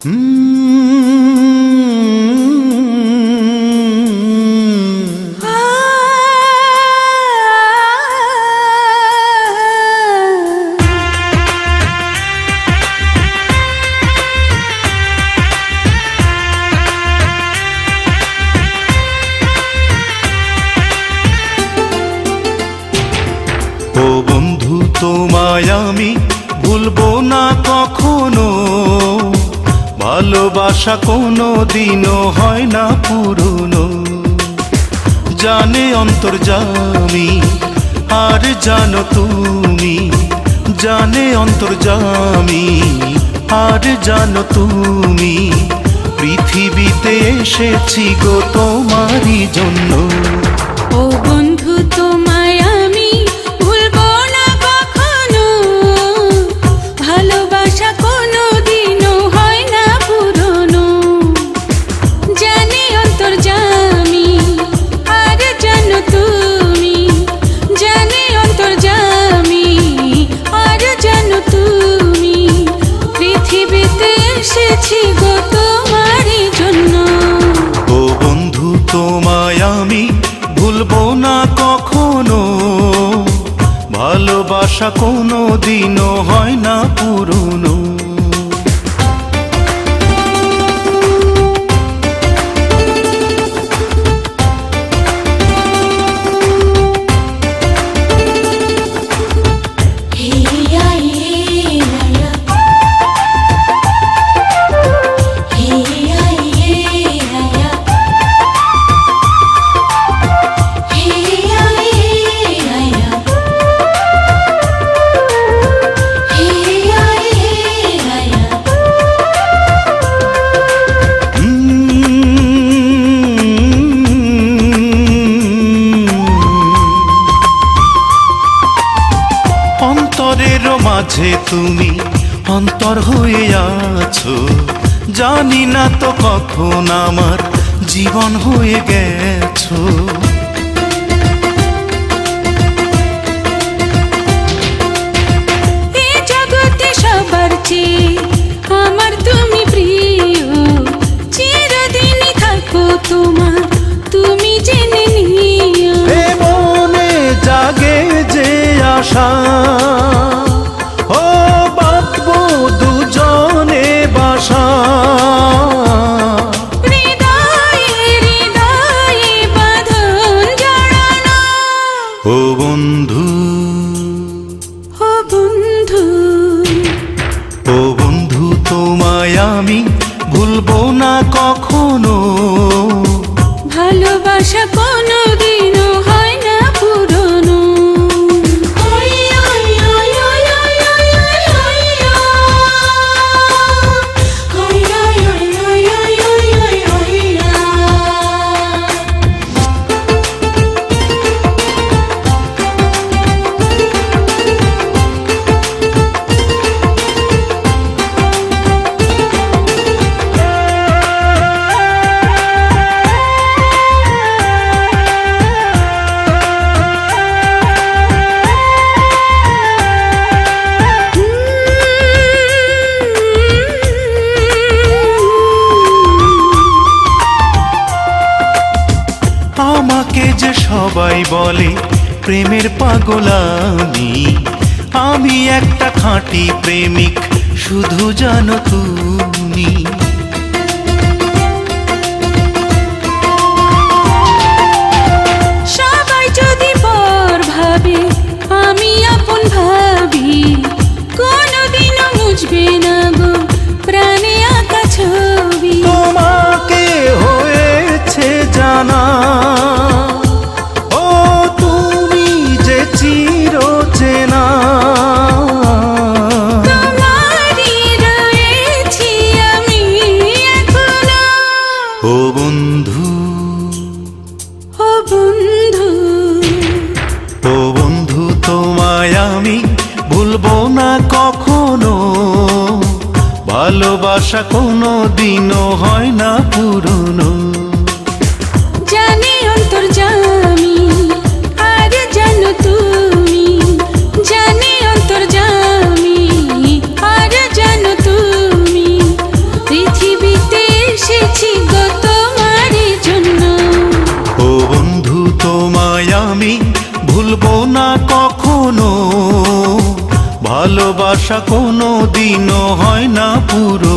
ও বন্ধু তোমায় আমি ভুলবো না কখনো, ভালোবাসা কোনো দিনও হয় না পুরনো। জানে অন্তর্যামী আর জানো তুমি, জানে অন্তর্যামী আর জানো তুমি, পৃথিবীতে এসেছি গো তোমারই জন্য। ও বন্ধু তোমায় আমি ভুলবো না কখনো, ভালোবাসা কোনো দিনও হয় না পুরনো। জানি অন্তর্যামী আর জানো তুমি, জানি অন্তর্যামী আর জানো তুমি, পৃথিবীতে এসেছি গো তোমারই জন্য। ও বন্ধু তোমায় আমি ভুলবো না কখনো, ভালোবাসা কোনো দিনও হয় না পুরনো। অন্তরের মাঝে তুমি অন্তর হয়ে আছো, জানি না তো কখন আমার জীবন হয়ে গেছো। এই জগতে সবার চেয়ে আমার তুমি প্রিয়, চিরদিনই থাকো তোমার তুমি জেনে নিও। এ মনে জাগে যে আশা, ও বাঁধবো দুজনে বাসা। হৃদয়ে হৃদয়ে বাঁধন জড়ানো। ও বন্ধু, ও বন্ধু, ও বন্ধু তোমায় আমি ভুলবো না কখনো, ভালোবাসা কোনো দিনও হয় না পুরনো। আমাকে যে সবাই বলে প্রেমের পাগল আমি, আমি একটা খাঁটি প্রেমিক শুধু জানো তুমি। সবাই যদি পর ভাবে আমি আপন ভাবি, কোনোদিনও মুছবে না গো প্রাণে আঁকা ছবি। তোমাকে হয়েছে জানা, ও তুমি যে চিরচেনা। তোমারই রয়েছি আমি এখনো। ও বন্ধু, ও বন্ধু, ও বন্ধু তোমায় আমি ভুলবো না কখনো, ভালোবাসা কোনো দিনও হয় না পুরনো। জানি অন্তর্যামী আর জানো তুমি, জানি অন্তর্যামী আর জানো তুমি, ভুলবো না কখনো, ভালোবাসা কোনো দিনও হয় না পুরো।